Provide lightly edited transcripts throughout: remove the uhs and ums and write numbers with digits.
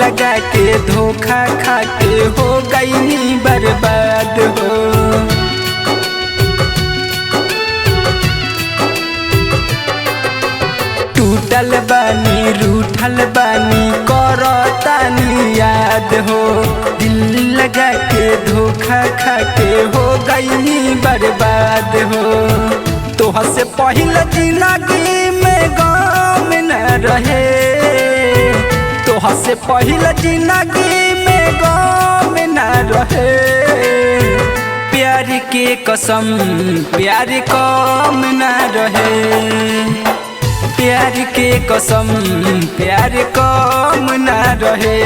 लगा के धोखा खा के हो गई बर्बाद हो। टूटल बानी रूठल बानी करतानी याद हो। दिल लगा के धोखा खा के हो गई बर्बाद हो। तोह से पहले जिंदगी में गम न रहे, तोह से पहले जिंदगी में गम न रहे। प्यार के कसम प्यार कम न रहे, प्यार के कसम प्यार कम न रहे।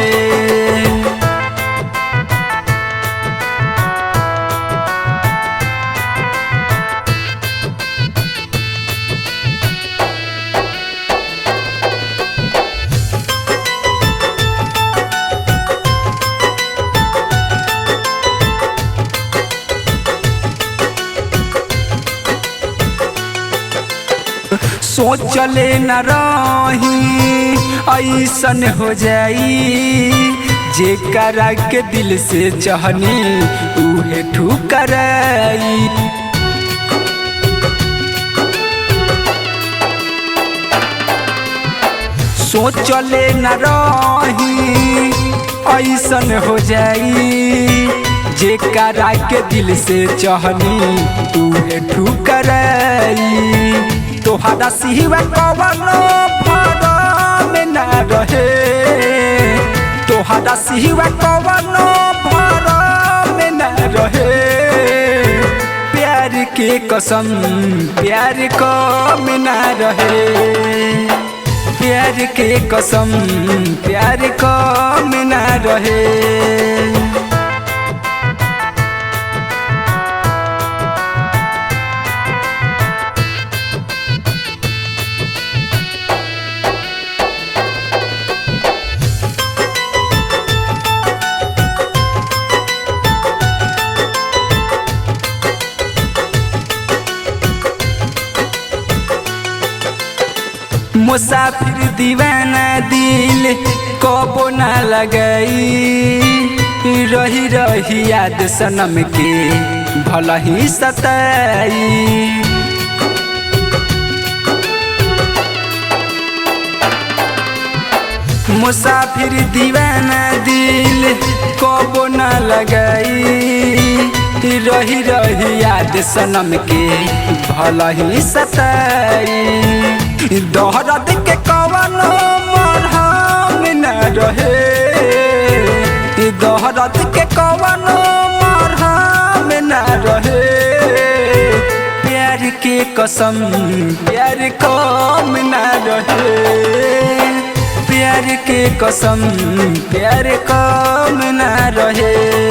सोचले न रही ऐसन हो जाई, जेकरा के दिल से चाहनी उहे ठुकराई। सोचले न रही ऐसन हो जाई, जेकरा के दिल से चाहनी उहे ठुकराई। तोहरा सिवा कवनो भरम न रहे, तोहरा सिवा कवनो भरम न रहे। प्यार के कसम प्यार कम न रहे, प्यार के कसम प्यार कम न रहे। मुसाफिर दीवाना दिल कबो ना लगाई, रही रही याद सनम के भला ही सताई। मुसाफिर दीवाना दिल कबो ना लगाई, रही रही याद सनम के भला ही सताई। दर्द के कवनो मरहम न रहे, दर्द के कवनो मरहम न रहे। प्यार के कसम प्यार कम न रहे, प्यार के कसम प्यार कम न रहे।